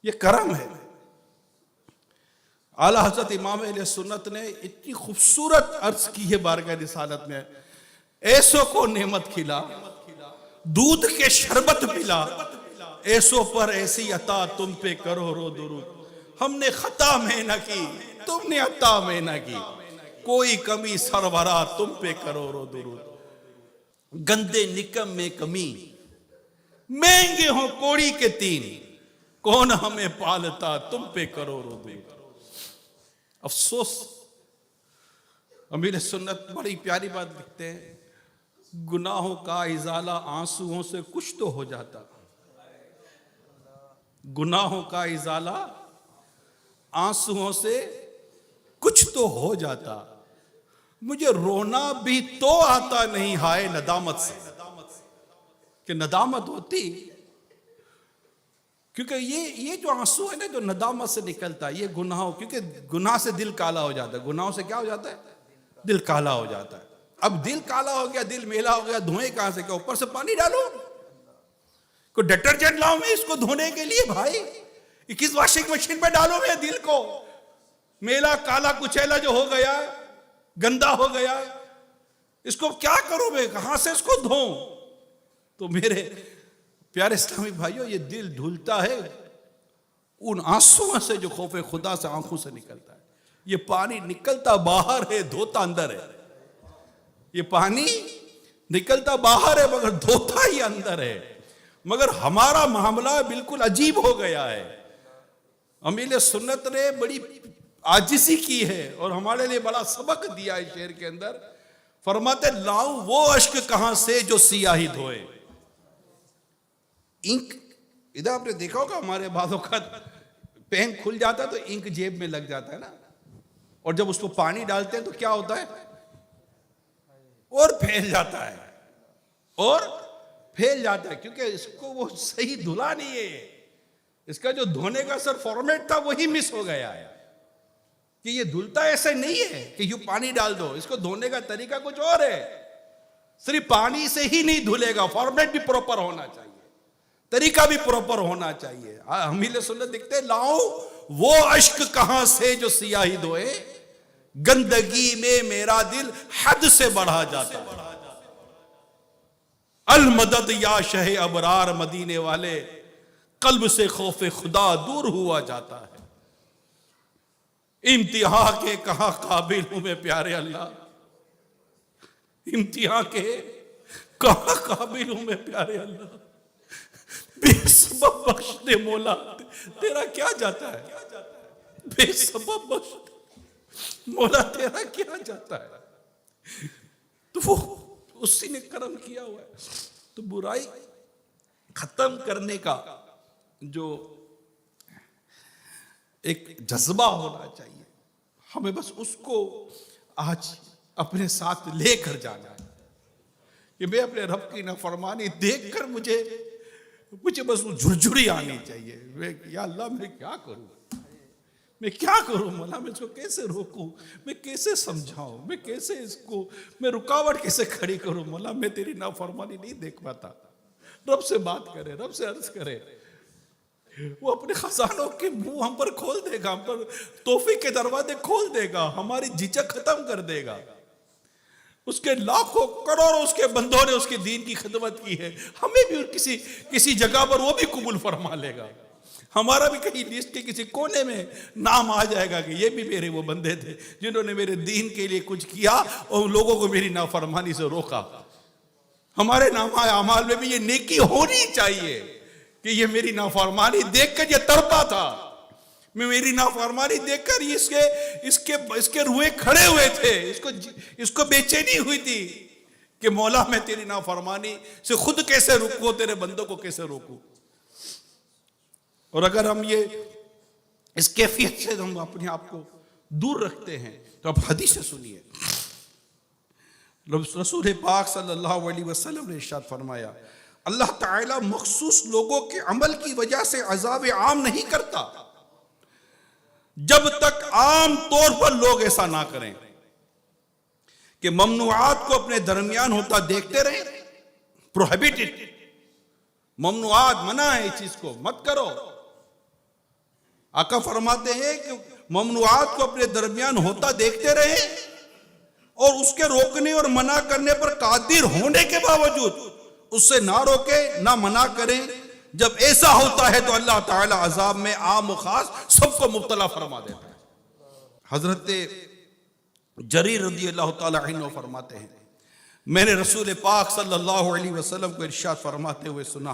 ये करम है। आला हजरत इमाम अहले सुन्नत ने इतनी खूबसूरत अर्ज की है बारगाह रिसालत में, ऐसो को नेमत खिला, दूध के शरबत पिला, ऐसो पर ऐसी अता तुम पे करो रो दुरूद। हमने खता में न की, तुमने अता में न की, कोई कमी सरवरा तुम पे करो रो दुरूद। गंदे निकम में कमी, महंगे हो कोड़ी के तीन, कौन हमें पालता तुम पे करो रो दुरूद। अफसोस, अमीर सुन्नत बड़ी प्यारी बात लिखते हैं, गुनाहों का इजाला आंसुओं से कुछ तो हो जाता, गुनाहों का इजाला आंसुओं से कुछ तो हो जाता, मुझे रोना भी तो आता नहीं हाय नदामत से, कि नदामत होती। क्योंकि ये जो आंसू है ना, जो नदामत से निकलता है, ये गुनाहों, क्योंकि गुनाह से दिल काला हो जाता है। गुनाहों से क्या हो जाता है? दिल काला हो जाता है। अब दिल काला हो गया, दिल मेला हो गया, धोए कहां से? क्या ऊपर से पानी डालो? कोई डिटर्जेंट लाओ मैं इसको धोने के लिए? भाई किस वॉशिंग मशीन में डालो मैं दिल को? मेला काला कुचैला जो हो गया, गंदा हो गया, इसको क्या करूं मैं? कहां से इसको धोऊं? तो मेरे प्यारे इस्लामी भाइयों, ये दिल धुलता है उन आंसुओं से जो खौफे खुदा से आंखों से निकलता है। ये पानी निकलता बाहर है, धोता अंदर है। ये पानी निकलता बाहर है मगर धोता ही अंदर है। मगर हमारा मामला बिल्कुल अजीब हो गया है। अमीर सुन्नत ने बड़ी आजिज़ी की है और हमारे लिए बड़ा सबक दिया है शेर के अंदर। फरमाते, लाऊं वो अश्क कहां से जो सियाही धोए। इंक, इधर आपने देखा होगा हमारे बालों का पेन खुल जाता है तो इंक जेब में लग जाता है ना, और जब उसको पानी डालते हैं तो क्या होता है? और फैल जाता है, और फैल जाता है, क्योंकि इसको वो सही धुला नहीं है। इसका जो धोने का सर फॉर्मेट था वही मिस हो गया है, कि ये धुलता ऐसे नहीं है कि यूं पानी डाल दो, इसको धोने का तरीका कुछ और है। सिर्फ पानी से ही नहीं धुलेगा, फॉर्मेट भी प्रॉपर होना चाहिए, तरीका भी प्रॉपर होना चाहिए। हमीले सुन्नत दिखते, लाओ वो अश्क कहां से जो सियाही धोए, गंदगी में मेरा दिल हद से बढ़ा जाता है। अल मदद या शहे अबरार, मदीने वाले कल्ब से खौफे खुदा दूर हुआ जाता है। इम्तिहा के कहां काबिल हूं मैं प्यारे अल्लाह, इम्तिहान के कहां काबिल हूं मैं प्यारे अल्लाह, बेसबब बख्श दे मौला, तेरा क्या जाता है, बेसबब बख्श दे मौला, तेरा क्या जाता है। तो वो उसी ने कर्म किया हुआ है। तो बुराई खत्म करने का जो एक जज्बा होना चाहिए, हमें बस उसको आज अपने साथ लेकर जाना है कि मैं अपने रब की नाफरमानी देखकर मुझे बस वो झुरझुरी आनी चाहिए। मैं या अल्लाह मैं क्या करूं, मैं क्या करूं मौला, मैं इसको कैसे रोकूं, मैं कैसे समझाऊं, मैं कैसे इसको, मैं रुकावट कैसे खड़ी करूं मौला, मैं तेरी नाफरमानी नहीं देख पाता। रब से बात करे, रब से अर्ज करे, वो अपने खजानों के मुंह हम पर खोल देगा, हम पर तौफीक के दरवाजे खोल देगा, हमारी झिझक खत्म कर देगा। उसके लाखों करोड़ों उसके बंदों ने उसके दीन की खिदमत की है, हमें भी किसी जगह पर वो भी कबूल फरमा लेगा। हमारा भी कहीं लिस्ट के किसी कोने में नाम आ जाएगा कि ये भी मेरे वो बंदे थे जिन्होंने मेरे दीन के लिए कुछ किया और लोगों को मेरी नाफरमानी से रोका। हमारे नामा अमाल में भी ये नेकी होनी चाहिए कि ये मेरी नाफरमानी देखकर ये तड़पा था, मैं मेरी नाफरमानी देखकर इसके रुए खड़े हुए थे, इसको बेचैनी हुई थी कि मौला मैं तेरी नाफरमानी से खुद कैसे रोकूं, तेरे बंदों को कैसे रोकूं। और अगर हम ये इस कैफियत से हम अपने आप को दूर रखते हैं तो अब हदीस से सुनिए। रसूल पाक सल्लल्लाहु अलैहि वसल्लम ने इरशाद फरमाया, अल्लाह ताला मखसूस लोगों के अमल की वजह से अज़ाब आम नहीं करता जब तक आम तौर पर लोग ऐसा ना करें कि ममनुआत को अपने दरमियान होता देखते रहे। प्रोहिबिटेड, ममनुआत मना है, इस चीज को मत करो। आका फरमाते हैं कि ममनुआत को अपने दरमियान होता देखते रहे और उसके रोकने और मना करने पर कादिर होने के बावजूद उससे ना रोके ना मना करें। जब ऐसा होता है तो अल्लाह ताला अजाब में आम व खास सबको मुब्तला फरमा देता है। हजरत जरीर रदी अल्लाह ताला अन्हु फरमाते हैं, मैंने रसूल पाक सल्लल्लाहु अलैहि वसल्लम को इरशाद फरमाते हुए सुना,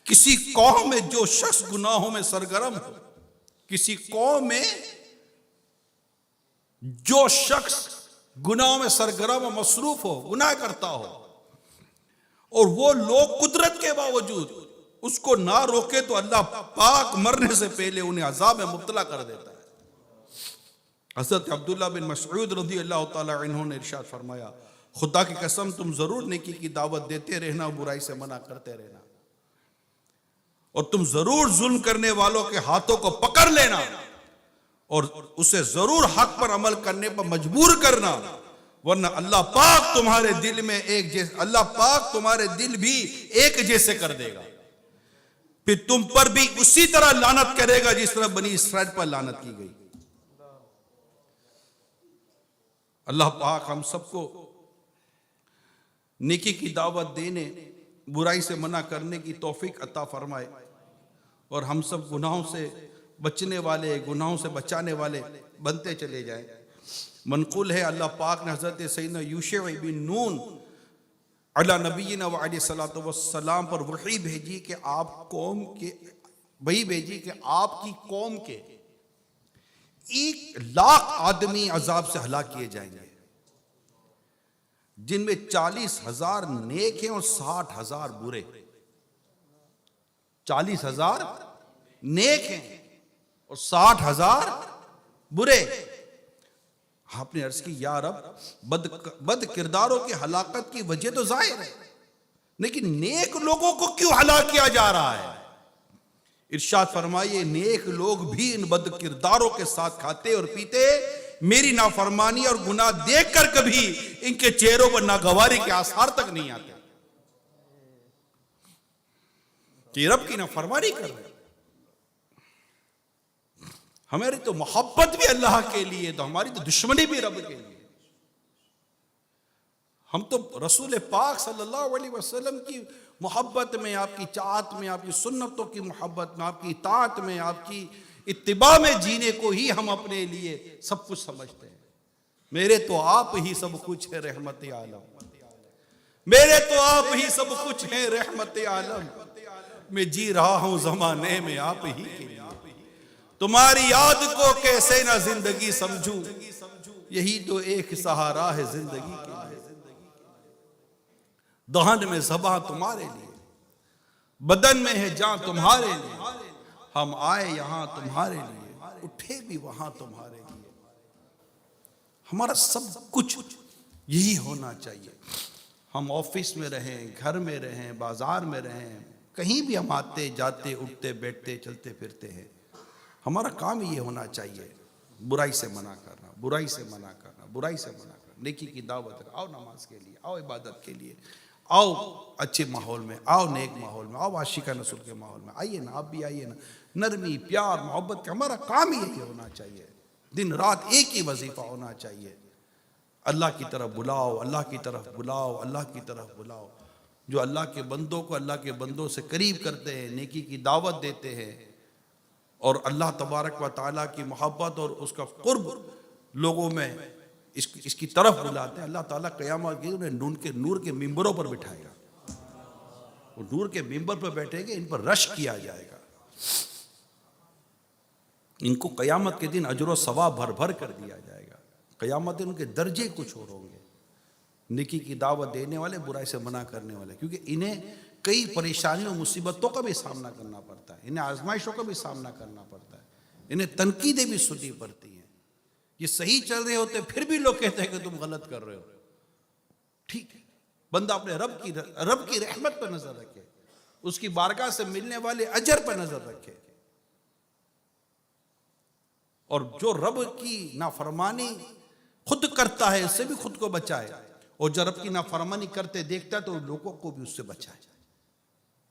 किसी कौम में जो शख्स गुनाहों में सरगर्म हो, किसी कौम में जो शख्स गुनाहों में सरगर्म और मसरूफ हो, गुनाह करता हो और वो लोग कुदरत के बावजूद उसको ना रोके तो अल्लाह पाक मरने से पहले उन्हें अजाब में मुब्तला कर देता है। हज़रत अब्दुल्लाह बिन मसऊद रज़ी अल्लाह ताला अन्हु ने इरशाद फरमाया, खुदा की कसम तुम जरूर नेकी की दावत देते रहना, बुराई से मना करते रहना, और तुम जरूर जुल्म करने वालों के हाथों को पकड़ लेना और उसे जरूर हक पर अमल करने पर मजबूर करना, वरना अल्लाह पाक तुम्हारे दिल में अल्लाह पाक तुम्हारे दिल भी एक जैसे कर देगा, फिर तुम पर भी उसी तरह लानत करेगा जिस तरह बनी इसराइल पर लानत की गई। अल्लाह पाक हम सबको नेकी की दावत देने, बुराई से मना करने की तौफीक अता फरमाए और हम सब गुनाहों से बचने वाले, गुनाहों से बचाने वाले बनते चले जाएं। मनकुल है अल्लाह पाक ने हजरत सैयदना यूशुअ बिन नून अला नबीना व अलैहि सलातो व सलाम पर वही भेजी कि आपकी कौम के 1,00,000 आदमी अजाब से हलाक किए जाएंगे, जिनमें 40,000 नेक हैं और 60,000 बुरे। 40,000 नेक हैं और 60,000 बुरे। आपने अर्ज की, या रब, बद किरदारों की हलाकत की वजह तो जाहिर है, लेकिन नेक लोगों को क्यों हलाक किया जा रहा है? इरशाद फरमाइए, नेक लोग भी इन बद किरदारों के साथ खाते और पीते, मेरी नाफरमानी और गुनाह देखकर कभी इनके चेहरों पर नागवारी के आसार तक नहीं आते कि रब की नाफरमानी कर रहे। हमारी तो मोहब्बत भी अल्लाह के लिए, तो हमारी तो दुश्मनी भी रब के लिए। हम तो रसूल पाक सल्लल्लाहु अलैहि वसल्लम की मोहब्बत में, आपकी चाहत में, आपकी सुन्नतों की मोहब्बत में, आपकी इताअत में, आपकी इत्तिबा में जीने को ही हम अपने लिए सब कुछ समझते हैं। मेरे तो आप ही सब कुछ है, रहमत आलम। मेरे तो आप ही सब कुछ हैं रहमत आलम, मैं जी रहा हूं जमाने में आप ही के लिए। तुम्हारी याद को कैसे ना जिंदगी समझूं, यही तो एक सहारा है जिंदगी के लिए। दहन में ज़बां तुम्हारे लिए, बदन में है जान तुम्हारे लिए, हम आए यहां तुम्हारे लिए, उठे भी वहां तुम्हारे लिए। हमारा सब कुछ यही होना चाहिए। हम ऑफिस में रहें, घर में रहें, बाजार में रहें, कहीं भी हम आते जाते उठते बैठते चलते फिरते हैं, हमारा काम ये होना चाहिए, बुराई से मना करना, बुराई से मना करना, बुराई से मना करना, नेकी की दावत। आओ नमाज के लिए, आओ इबादत के लिए, आओ अच्छे माहौल में, आओ नेक माहौल में, आओ आशिका रसूल के माहौल में आइए ना, आप भी आइए ना। नरमी प्यार मोहब्बत का हमारा काम ही यही होना चाहिए। दिन रात एक ही वजीफा होना चाहिए, अल्लाह की तरफ बुलाओ, अल्लाह की तरफ बुलाओ, अल्लाह की तरफ बुलाओ। जो अल्लाह के बंदों को अल्लाह के बंदों से करीब करते हैं, नेकी की दावत देते हैं और अल्लाह तबारक व तआला की मोहब्बत और उसका कुर्ब लोगों में इसकी तरफ बुलाते हैं, अल्लाह ताला क़यामत के उन्हें नूर के मिंबरों पर बिठाएगा। वो नूर के मिंबर पर बैठेंगे, इन पर रश किया जाएगा, इनको क़यामत के दिन अजर व सवाब भर भर कर दिया जाएगा। क़यामत दिन उनके दर्जे कुछ और होंगे, नेकी की दावत देने वाले, बुराई से मना करने वाले, क्योंकि इन्हें कई परेशानियों मुसीबतों का भी सामना करना पड़ता है, इन्हें आजमाइशों का भी सामना करना पड़ता है, इन्हें तनकीदें भी सुननी पड़ती हैं। ये सही चल रहे होते फिर भी लोग कहते हैं कि तुम गलत कर रहे हो। ठीक है, बंदा अपने रब की रहमत पर नजर रखे, उसकी बारगाह से मिलने वाले अजर पर नजर रखे, और जो रब की नाफरमानी खुद करता है उससे भी खुद को बचाए, और जो रब की नाफरमानी करते देखता है तो लोगों को भी उससे बचाए।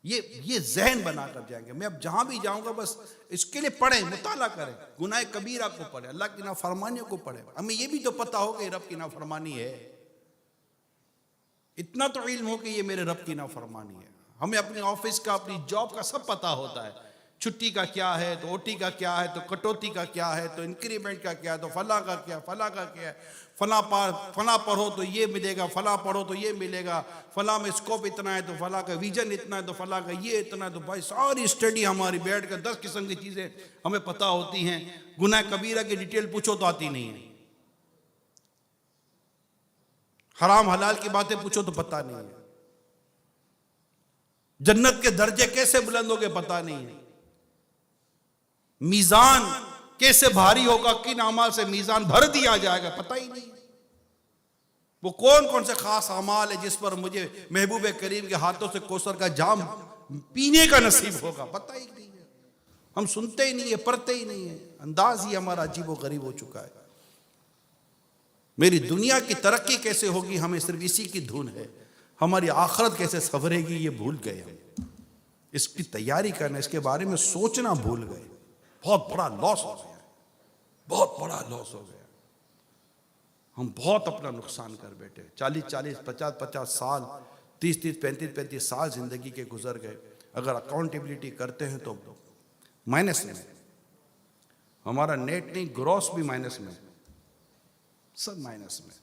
ये जहन बनाकर जाएंगे। मैं अब जहां भी जाऊंगा बस इसके लिए पढ़ें, मुताला करें, गुनाह कबीरा को पढ़ें, अल्लाह की नाफरमानियों को पढ़ें। हमें ये भी तो पता हो कि रब की नाफरमानी है, इतना तो इल्म हो कि ये मेरे रब की नाफरमानी है। हमें अपने ऑफिस का, अपनी जॉब का सब पता होता है, छुट्टी का क्या है, तो ओटी का क्या है, तो कटौती का क्या है, तो इंक्रीमेंट का क्या है, तो फला का क्या, फला का क्या है, फला पढ़ो तो ये मिलेगा, फला पढ़ो तो ये मिलेगा, फला में स्कोप इतना है, तो फला का विजन इतना है, तो फला का ये इतना है। तो भाई सारी स्टडी हमारी बैठ कर 10 किस्म की चीज़ें हमें पता होती हैं, गुनाह कबीरा की डिटेल पूछो तो आती नहीं है, हराम हलाल की बातें पूछो तो पता नहीं है, जन्नत के दर्जे कैसे बुलंद होंगे पता नहीं है, मीजान कैसे भारी होगा, किन अमाल से मीजान भर दिया जाएगा पता ही नहीं। वो कौन कौन से खास अमाल है जिस पर मुझे महबूब करीम के हाथों से कौसर का जाम पीने का नसीब होगा पता ही नहीं है। हम सुनते ही नहीं है, पढ़ते ही नहीं है, अंदाज ही हमारा अजीब व गरीब हो चुका है। मेरी दुनिया की तरक्की कैसे होगी हमें सिर्फ इसी की धुन है, हमारी आखिरत कैसे संवरेगी ये भूल गए हम। इसकी तैयारी करना, इसके बारे में सोचना भूल गए। बहुत बड़ा लॉस हो गया, बहुत बड़ा लॉस हो गया। हम बहुत अपना नुकसान कर बैठे। 40-40, 50-50 साल, 30-30, 35-35 साल जिंदगी के गुजर गए। अगर अकाउंटेबिलिटी करते हैं तो माइनस में, हमारा नेट नहीं ग्रॉस भी माइनस में, सब माइनस में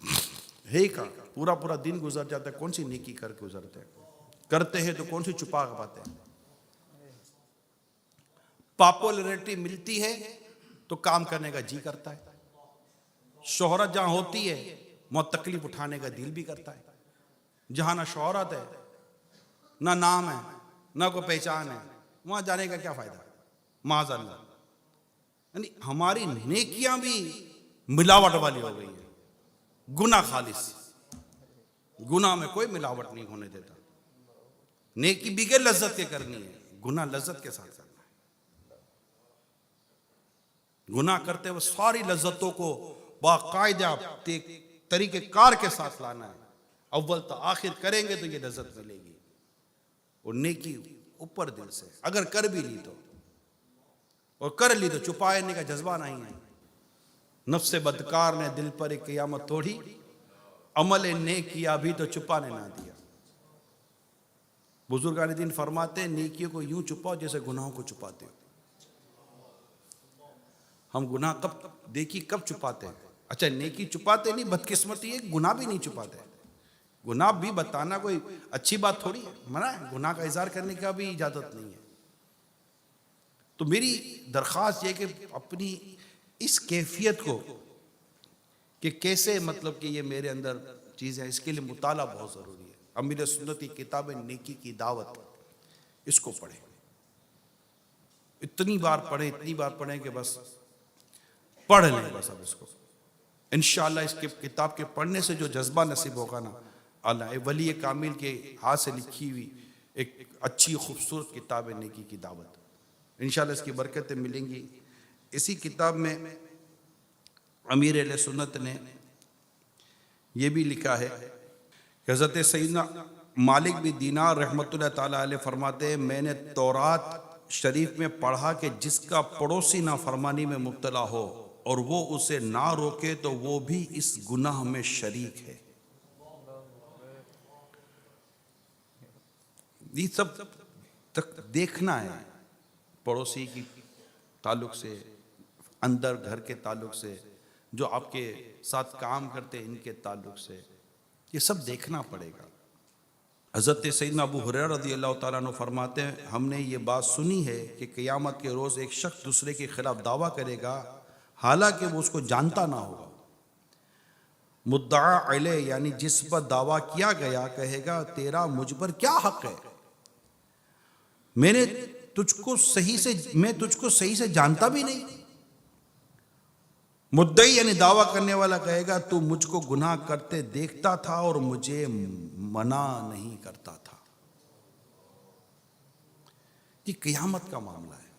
है का। पूरा पूरा दिन गुजर जाता है, कौन सी नेकी करके गुजरते हैं, करते हैं तो कौन सी छुपा पाते हैं। पॉपुलैरिटी मिलती है तो काम करने का जी करता है, शोहरत जहां होती है वहां तकलीफ उठाने का दिल भी करता है। जहां ना शोहरत है, ना नाम है, ना कोई पहचान है, वहां जाने का क्या फायदा। माज़अल्लाह, यानी हमारी नेकियां भी मिलावट वाली हो गई है। गुनाह खालिस, गुनाह में कोई मिलावट नहीं होने देता। नेकी बिगैर लज्जत के करनी है, गुनाह लज्जत के साथ करना है। गुनाह करते हुए सारी लज्जतों को बाकायदा तरीके कार के साथ लाना है। अव्वल तो आखिर करेंगे तो ये लज्जत मिलेगी। और नेकी ऊपर दिल से अगर कर भी ली तो, और कर ली तो छुपाने का जज्बा नहीं है। नफ्से बदकार ने दिल पर एक क़यामत तोड़ी, अमल ने किया भी तो छुपाने ना दिया। बुजुर्गान दिन फरमाते हैं, नेकियों को यूं छुपाओ जैसे गुनाहों को छुपाते हो। हम गुनाह कब छुपाते हैं। अच्छा, नेकी छुपाते नहीं, बदकिस्मती है गुनाह भी नहीं छुपाते। गुनाह भी बताना कोई अच्छी बात थोड़ी है, मना है, गुनाह का इजहार करने का भी इजाजत नहीं है। तो मेरी दरख्वास्त ये कि अपनी इस कैफियत को कि कैसे मतलब कि ये मेरे अंदर चीज़ है, इसके लिए मुताला बहुत ज़रूरी है। अमीर सुन्नत की किताब नेकी की दावत, इसको पढ़ें, इतनी बार पढ़ें कि बस पढ़ लें बस। अब इसको इंशाअल्लाह इसके किताब के पढ़ने से जो जज्बा नसीब होगा ना, अल्लाह वली कामिल के हाथ से लिखी हुई एक अच्छी खूबसूरत किताब है नेकी की दावत, इंशाअल्लाह इसकी बरकतें मिलेंगी। इसी किताब में अमीर अहले सुन्नत ने यह भी लिखा है कि हज़रत सैयदना मालिक बिन दीनार रहमतुल्लाह ताला अलैह फरमाते हैं, मैंने तौरात शरीफ में पढ़ा कि जिसका पड़ोसी नाफरमानी में मुब्तला हो और वो उसे ना रोके तो वो भी इस गुनाह में शरीक है। ये सब तक देखना है, पड़ोसी की ताल्लुक से, अंदर घर के ताल्लुक से, जो आपके साथ काम करते हैं इनके ताल्लुक से, ये सब देखना पड़ेगा। हज़रत सैयदना अबू हुरैरा रज़ी अल्लाह तआला अन्हु फरमाते हैं, हमने ये बात सुनी है कि क़यामत के रोज़ एक शख्स दूसरे के खिलाफ दावा करेगा हालांकि वो उसको जानता ना होगा। मुद्दा अलैह यानी जिस पर दावा किया गया कहेगा तेरा मुझ पर क्या हक है, मैं तुझको सही से जानता भी नहीं। मुद्दई यानी दावा करने वाला कहेगा तू मुझको गुनाह करते देखता था और मुझे मना नहीं करता था। ये क़यामत का मामला है।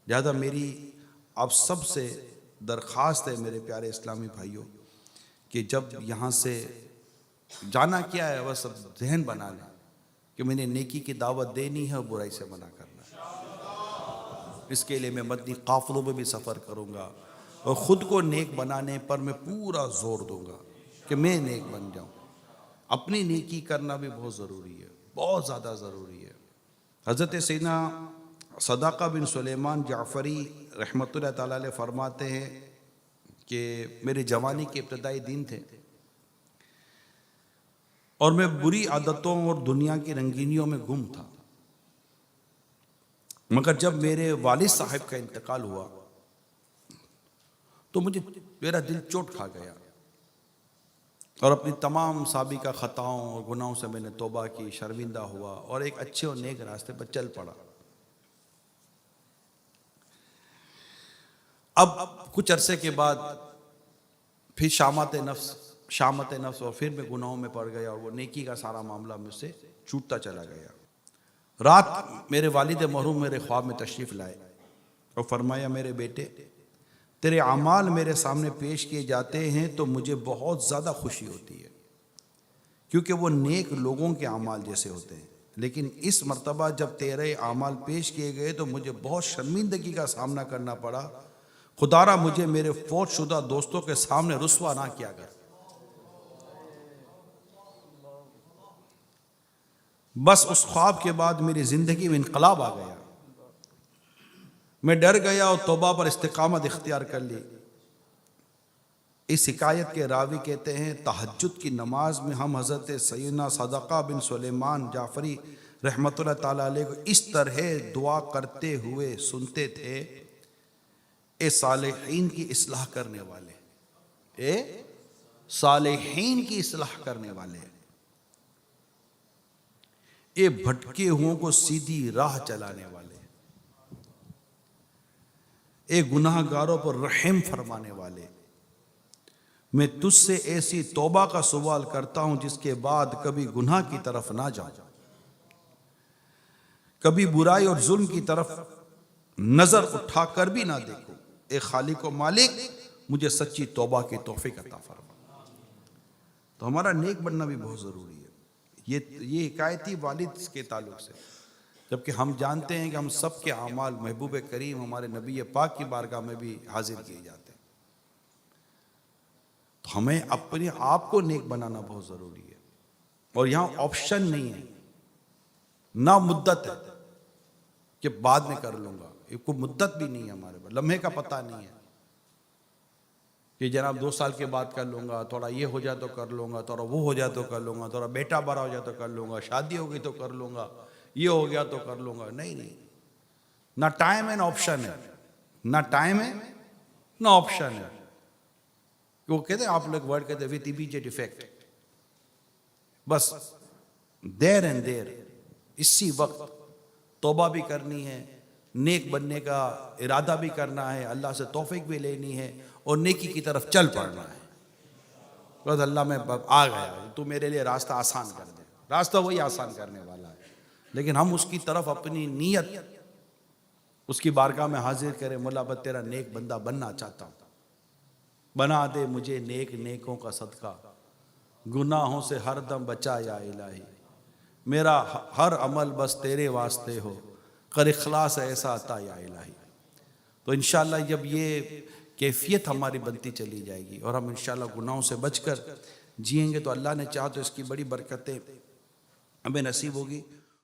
लिहाजा मेरी आप सब से दरख्वास्त है मेरे प्यारे इस्लामी भाइयों कि जब यहाँ से जाना क्या है, बस सब जहन बना लें कि मैंने नेकी की दावत देनी है और बुराई से मना करना है। इसके लिए मैं मदनी काफ़िलों में भी सफ़र करूँगा और ख़ुद को नेक बनाने पर मैं पूरा ज़ोर दूँगा कि मैं नेक बन जाऊँ। अपनी नेकी करना भी बहुत ज़रूरी है, बहुत ज़्यादा ज़रूरी है। हज़रत सैयदना सदाक़ा बिन सुलेमान जाफ़री रहमतुल्लाह ताला अलैह फरमाते हैं कि मेरे जवानी के इब्तदाई दिन थे और मैं बुरी आदतों और दुनिया की रंगीनियों में गुम था, मगर जब मेरे वालिद साहब का इंतकाल हुआ तो मेरा दिल चोट खा गया और अपनी तमाम साबिका ख़ताओं और गुनाहों से मैंने तौबा की, शर्मिंदा हुआ और एक अच्छे और नेक रास्ते पर चल पड़ा। अब कुछ अरसे के बाद फिर शामत नफ्स और फिर मैं गुनाहों में पड़ गया और वो नेकी का सारा मामला मुझसे छूटता चला गया। रात मेरे वालिद मरहूम मेरे ख्वाब में तशरीफ़ लाए और फरमाया, मेरे बेटे तेरे अमाल मेरे सामने पेश किए जाते हैं तो मुझे बहुत ज़्यादा खुशी होती है, क्योंकि वो नेक लोगों के अमाल जैसे होते हैं। लेकिन इस मर्तबा जब तेरे अमाल पेश किए गए तो मुझे बहुत शर्मिंदगी का सामना करना पड़ा। खुदारा मुझे मेरे फौत शुदा दोस्तों के सामने रुस्वा ना किया कर। बस उस ख्वाब के बाद मेरी ज़िंदगी में इनकलाब आ गया। मैं डर गया और तौबा पर इस्तिकामत इख्तियार कर ली। इस हिकायत के रावी कहते हैं, तहज्जुद की नमाज में हम हज़रत सैयदना सदाक़ा बिन सुलेमान जाफ़री रहमतुल्लाह ताला अलैह को इस तरह दुआ करते हुए सुनते थे, ए सालिहीन की इस्लाह करने वाले, ए सालिहीन की इस्लाह करने वाले, ए भटके हुओं को सीधी राह चलाने वाले, ए गुनाहगारों पर रहम फरमाने वाले, मैं तुझसे ऐसी तौबा का सवाल करता हूं जिसके बाद कभी गुनाह की तरफ ना जाऊं, कभी बुराई और जुल्म की तरफ नजर उठाकर भी ना देखूं। ए खालिक व मालिक, मुझे सच्ची तौबा की तौफीक अता फरमा। तो हमारा नेक बनना भी बहुत जरूरी है। ये हिकायती वालिद के ताल्लुक से, जबकि हम जानते हैं कि हम सब के आमाल महबूब करीम हमारे नबी पाक की बारगाह में भी हाजिर किए जाते हैं। तो हमें अपने आप को नेक बनाना बहुत ज़रूरी है। और यहाँ ऑप्शन नहीं है, ना मुद्दत है कि बाद में कर लूँगा, कोई मुद्दत भी नहीं है हमारे पास, लम्हे का पता नहीं है। कि जनाब 2 साल के बाद कर लूँगा, थोड़ा ये हो जाए तो कर लूँगा, थोड़ा वो हो जाए तो कर लूँगा, थोड़ा बेटा बड़ा हो जाए तो कर लूँगा, शादी हो गई तो कर लूँगा, ये हो गया तो कर लूँगा। नहीं नहीं, ना टाइम है ना ऑप्शन है, ना टाइम है ना ऑप्शन है। वो कहते हैं, आप लोग वर्ड कहते हैं विथ इमीडिएट इफेक्ट, बस देर एंड देर, इसी वक्त तौबा भी करनी है, नेक बनने का इरादा भी करना है, अल्लाह से तौफीक भी लेनी है और नेकी की तरफ चल पड़ना है। बस अल्लाह में आ गया, तू मेरे लिए रास्ता आसान कर दे, रास्ता वही आसान करने वाला है, लेकिन हम उसकी तरफ अपनी नीयत उसकी बारगाह में हाजिर करें। मौला बस तेरा नेक बंदा बनना चाहता हूँ, बना दे मुझे नेक नेकों का सदका, गुनाहों से हर दम बचा या इलाही, मेरा हर अमल बस तेरे वास्ते हो, कर इखलास ऐसा अता या इलाही। तो इंशाअल्लाह जब ये कैफियत हमारी बनती चली जाएगी और हम इंशाअल्लाह गुनाहों से बचकर जिएंगे तो अल्लाह ने चाहा तो इसकी बड़ी बरकतें हमें नसीब होगी।